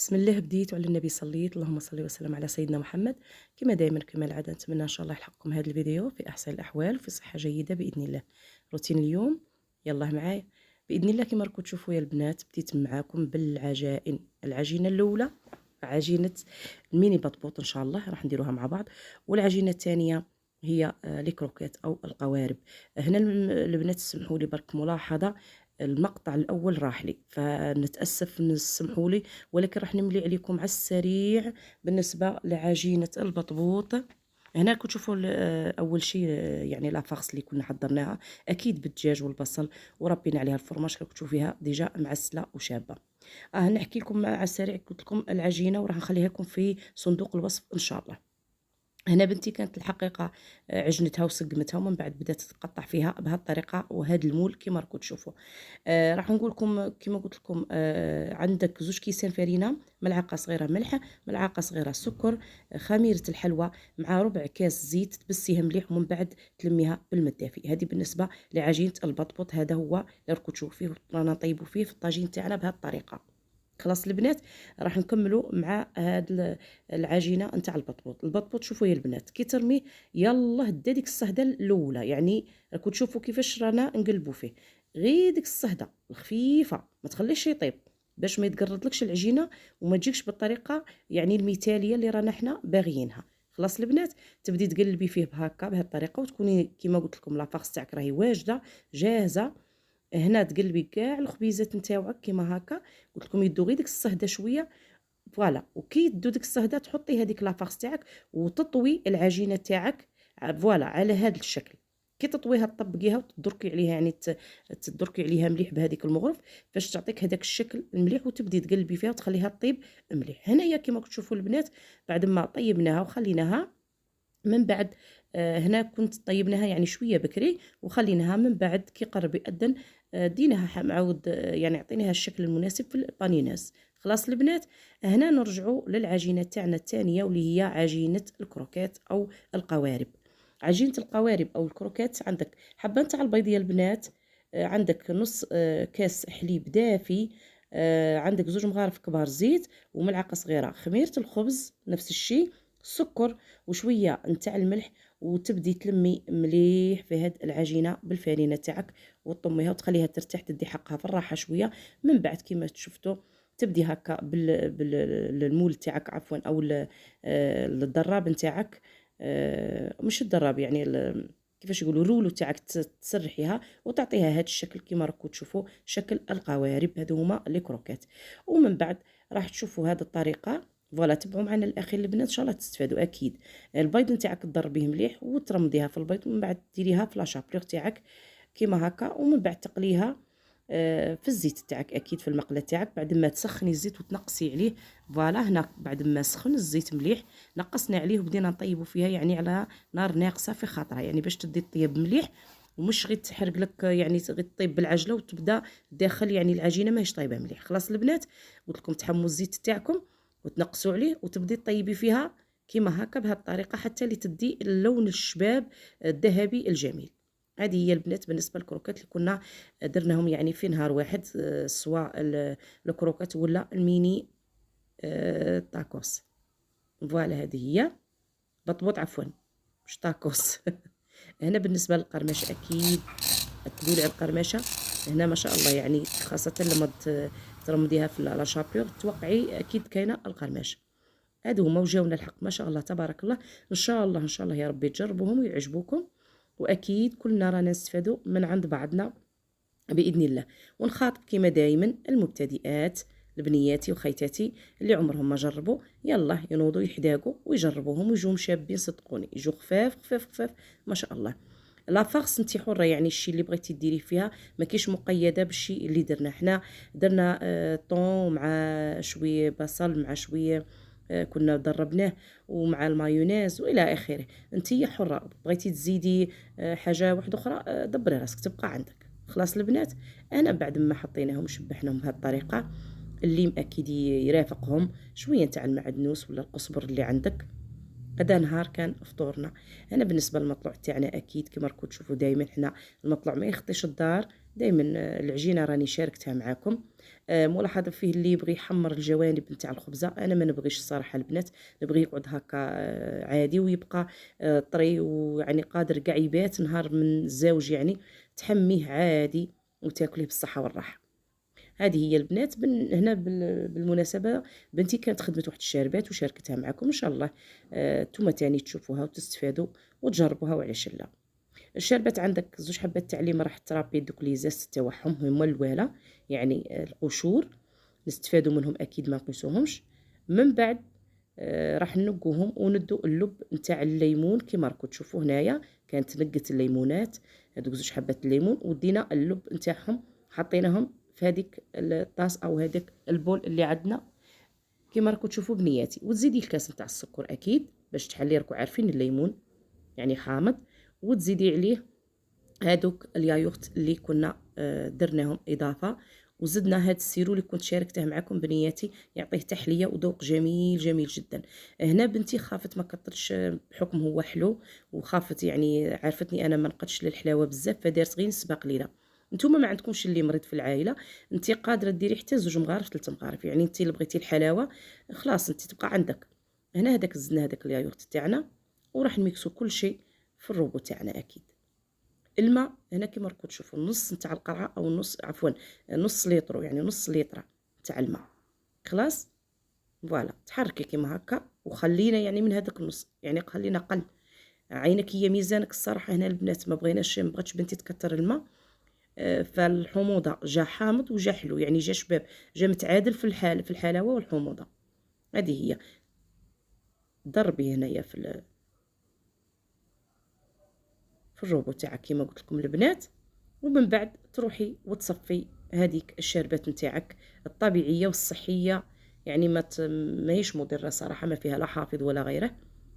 بسم الله بديت وعلى النبي صليت. اللهم صل وسلم على سيدنا محمد. كما دائما كما العاده نتمنى ان شاء الله يلحقكم هذا الفيديو في احسن الاحوال وفي صحه جيده باذن الله. روتين اليوم يلا معايا باذن الله. كما راكم تشوفوا يا البنات بديت معاكم بالعجائن. العجينه الاولى عجينه الميني بطبوط ان شاء الله راح نديروها مع بعض، والعجينه الثانيه هي لي كروكيت او القوارب. هنا البنات سمحوا لي برك ملاحظه، المقطع الاول راح لي فنتاسف نسمحوا لي، ولكن راح نملي عليكم على السريع بالنسبه لعجينه البطبوط. هنا راكم تشوفوا اول شيء يعني لافاغس اللي كنا حضرناها اكيد بالدجاج والبصل وربينا عليها الفرماج راكم تشوفيها ديجا معسله وشابه. نحكي لكم على السريع قلت لكم العجينه وراح نخليها لكم في صندوق الوصف ان شاء الله. هنا بنتي كانت الحقيقه عجنتها وسقمتها ومن بعد بدات تتقطع فيها بهذه الطريقه وهذا المول كما راكم تشوفوا. راح نقول لكم كما قلت لكم، عندك 2 كيسان فرينه، ملعقه صغيره ملح، ملعقه صغيره سكر، خميره الحلوى مع ربع كاس زيت تبسيها مليح ومن بعد تلميها بالماء الدافي. هذه بالنسبه لعجينه البطبوط، هذا هو اللي راكم تشوفوا فيه رانا نطيبوا فيه في الطاجين تاعنا بهذه الطريقه. خلاص البنات راح نكملوا مع هاد العجينه نتاع البطبوط. شوفوا يا البنات كي ترميه يلا هدا ديك الصهده الاولى، يعني راكم تشوفوا كيفاش رانا نقلبوا فيه، غير ديك الصهده الخفيفه ما تخليش يطيب باش ما يتقردلكش العجينه وما تجيكش بالطريقه يعني المثاليه اللي رانا حنا باغيينها. خلاص البنات تبدي تقلبي فيه بهكا بهذه الطريقه وتكوني كيما قلت لكم لافاغس تاعك راهي واجده جاهزه. هنا تقلبي كاع الخبيزات نتاوعك كيما هكا، قلت لكم يدو غير ديك الصهده شويه فوالا، وكي يدو ديك الصهده تحطي هذيك لافاغس تاعك وتطوي العجينه تاعك فوالا على هذا الشكل. كي تطويها تطبقيها وتدركي عليها يعني تدركي عليها مليح بهذيك المغرف باش تعطيك هذاك الشكل المليح وتبدي تقلبي فيها وتخليها طيب مليح. هنايا كيما تشوفوا البنات بعد ما طيبناها وخليناها من بعد، هنا كنت طيبناها يعني شويه بكري وخليناها من بعد كي قرب يأذن ديناها معاود يعني عطيناها الشكل المناسب في البانيناز. خلاص البنات هنا نرجعوا للعجينه تاعنا الثانيه واللي هي عجينه الكروكيت او القوارب. عجينه القوارب او الكروكيت عندك حبه نتاع البيض يا البنات، عندك نص كاس حليب دافي، عندك 2 مغارف كبار زيت وملعقه صغيره خميره الخبز نفس الشيء، سكر وشويه نتاع الملح، وتبدي تلمي مليح في هاد العجينه بالفرينه تاعك وتطميها وتخليها ترتاح تدي حقها في الراحه شويه. من بعد كيما شفتوا تبدي هكا بالمول تاعك عفوا او الدراب نتاعك، مش الدراب يعني كيفاش يقولوا الرولو تاعك تسرحيها وتعطيها هذا الشكل كيما راكم تشوفوا شكل القوارب. هذو هما لي كروكيت. ومن بعد راح تشوفوا هذه الطريقه فوالا. تبعوا معنا الاخير البنات ان شاء الله تستفادوا. اكيد البيض نتاعك تضربيه مليح وترمديها في البيض ومن بعد ديريها في لاشابلور تاعك كيما هكا ومن بعد تقليها في الزيت تاعك اكيد في المقله تاعك بعد ما تسخني الزيت وتنقصي عليه. فوالا هنا بعد ما سخن الزيت مليح نقصنا عليه وبدينا نطيبوا فيها يعني على نار ناقصه في خاطرها، يعني باش تدي الطيب مليح ومش غير تحرق لك يعني غير تطيب بالعجله وتبدا داخل يعني العجينه ماهيش طايبه مليح. خلاص البنات قلت لكم تحموا الزيت تاعكم وتنقصوا عليه وتبدي تطيبي فيها كيما هكا بهذه الطريقه حتى لتدي اللون الشباب الذهبي الجميل. هذه هي البنات بالنسبه للكروكات اللي كنا درناهم يعني في نهار واحد، سواء الكروكات ولا الميني تاكوس. فوالا هذه هي بطبوط عفوا مش تاكوس. هنا بالنسبه للقرمشه اكيد تقولي على القرمشه هنا ما شاء الله يعني خاصه لما ترمديها في لاشابيور توقعي اكيد كاينه القرمشه. هادو هما وجاونا الحق ما شاء الله تبارك الله. ان شاء الله ان شاء الله يا ربي تجربوهم ويعجبوكم، واكيد كلنا رانا نستفادوا من عند بعضنا باذن الله. ونخاطب كما دائما المبتدئات لبنياتي وخيتاتي اللي عمرهم ما جربوا يلا ينوضوا يحداقوا ويجربوهم ويجوا شابين صدقوني يجوا خفاف خفاف خفاف ما شاء الله. لا فارس انت حره يعني الشيء اللي بغيتي ديريه فيها ما كاينش مقيده بالشيء اللي درنا حنا. درنا طون مع شويه بصل مع شويه كنا دربناه ومع المايونيز والى اخره. انتي حره بغيتي تزيدي حاجه واحده اخرى دبري راسك تبقى عندك. خلاص البنات انا بعد ما حطيناهم شبحناهم بهذه الطريقه اللي اكيد يرافقهم شويه نتاع المعدنوس ولا القزبر اللي عندك. هذا نهار كان فطورنا. انا بالنسبه للمطلوع تاعنا اكيد كما راكم تشوفوا دائما حنا المطلوع ما يخطيش الدار دائما العجينه راني شاركتها معاكم. ملاحظه فيه اللي يبغي يحمر الجوانب نتاع الخبزه، انا ما نبغيش الصراحه البنات، نبغي يقعد هكا عادي ويبقى طري، ويعني قادر كاع يبات نهار من الزوج، يعني تحميه عادي وتاكليه بالصحه والراحه. هذه هي البنات. هنا بالمناسبة بنتي كانت خدمت واحد الشاربات وشاركتها معكم، إن شاء الله نتوما تاني تشوفوها وتستفادوا وتجربوها، وعلاش لا. الشاربات عندك زوج حبات تعليم راح ترابي دوك لي زاست تاعهم هما الوالا، يعني القشور نستفادوا منهم أكيد ما نقيسوهمش. من بعد راح نقوهم وندو اللب نتاع الليمون كيما راكم تشوفوا هنايا، كانت نقت الليمونات هذوك زوج حبات الليمون، ودينا اللب نتاعهم حطيناهم في هذيك الطاس او هذاك البول اللي عندنا كيما راكم تشوفوا بنياتي. وتزيدي الكاس نتاع السكر اكيد باش تحلي، راكم عارفين الليمون يعني حامض، وتزيدي عليه هادوك اليايورت اللي كنا درناهم اضافه، وزدنا هاد السيرو اللي كنت شاركته معكم بنياتي، يعطيه تحليه وذوق جميل جميل جدا. هنا بنتي خافت ما كترش بحكم هو حلو، وخافت يعني عرفتني انا ما نقدش للحلاوه بزاف، فدارت غير نسبه قليله. نتوما ما عندكمش اللي مريض في العائله، انت قادره ديري حتى 2 مغارف 3 مغارف، يعني انت اللي بغيتي الحلاوه خلاص انت تبقى عندك. هنا هذاك زدنا هذاك اليايورت تاعنا، وراح نميكسو كل شيء في الروبو تاعنا اكيد. الماء هنا كيما راكم تشوفوا النص نتاع القرعه، او النص عفوا نص لتر، يعني نص لتر تاع الماء. خلاص فوالا تحركي كيما هكا وخلينا يعني من هذاك النص، يعني خلينا قل عينك هي ميزانك الصراحه. هنا البنات ما بغاتش بنتي تكثر الماء، فالحموضه جا حامض وجا حلو، يعني جا شباب، جا متعادل في الحلاوه والحموضه. هذه هي. ضربي هنايا في الروبو تاعك كيما قلت لكم البنات، ومن بعد تروحي وتصفي هذيك الشربات نتاعك الطبيعيه والصحيه، يعني ما هيش مضره صراحه، ما فيها لا حافظ ولا غيره.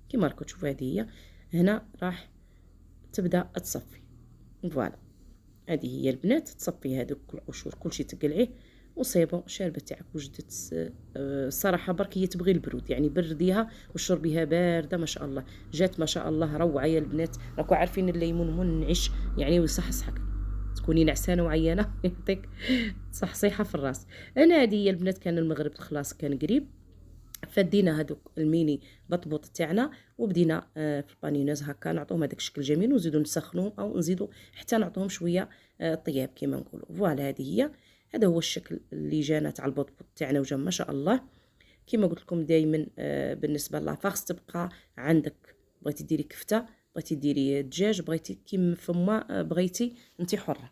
كيما راكم تشوفوا هذه هي. هنا راح تبدا تصفي فوالا. هذه هي البنات، تصفي هذوك القشور كلشي تقلعيه وصيبون الشاربه تاعك وجدت. الصراحه برك هي تبغي البرود، يعني برديها وشربيها بارده ما شاء الله، جات ما شاء الله روعه يا البنات. راكم عارفين الليمون منعش يعني ويصحصحك، تكوني نعسانه وعيانه يعطيك صحصيحه في الراس. انا هذه هي البنات، كان المغرب خلاص كان قريب، فدينا هذوك الميني بطبوط تاعنا وبدينا في البانينوز هكا نعطوهم هذاك الشكل جميل، ونزيدو نسخنوهم او نزيدو حتى نعطوهم شويه طياب كيما نقولوا. فوالا هذه هي. هذا هو الشكل اللي جانا تاع البطبوط تاعنا، وجا ما شاء الله. كيما قلت لكم دائما بالنسبه لافاغس تبقى عندك، بغيتي ديري كفته، بغيتي ديري دجاج، بغيتي كيما فما بغيتي، انت حره،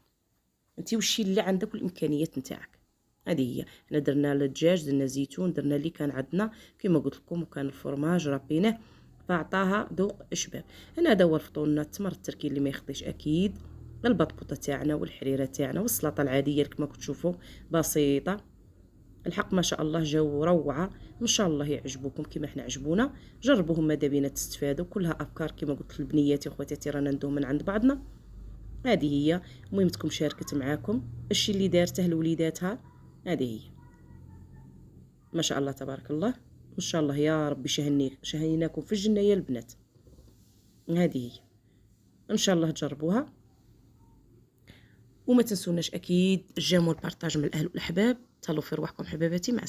انت وشي اللي عندك والامكانيات نتاعك. هذه هي. حنا درنا الدجاج، درنا زيتون، درنا اللي كان عندنا كيما قلت لكم، وكان الفرماج ربيناه فعطاها ذوق شباب. هنا هذا هو الفطور، التمر التركي اللي ما يخطيش اكيد، البطبوطه تاعنا والحريره تاعنا والسلطه العاديه كما كتشوفوا بسيطه. الحق ما شاء الله جاو روعه، ان شاء الله يعجبوكم كما احنا عجبونا. جربوهم ماذا بينا تستفادوا، كلها افكار كما قلت لبنياتي وخواتاتي رانا ندوه من عند بعضنا. هذه هي. المهم تكون شاركت معاكم الشي اللي دارته لوليداتها. هذه هي ما شاء الله تبارك الله، ان شاء الله يا ربي شهيناكم في الجنه يا البنات. هذه هي. ان شاء الله تجربوها، وما تنسوناش اكيد الجيم والبارطاج من الاهل والاحباب. تهلاو في رواحكم حباباتي، مع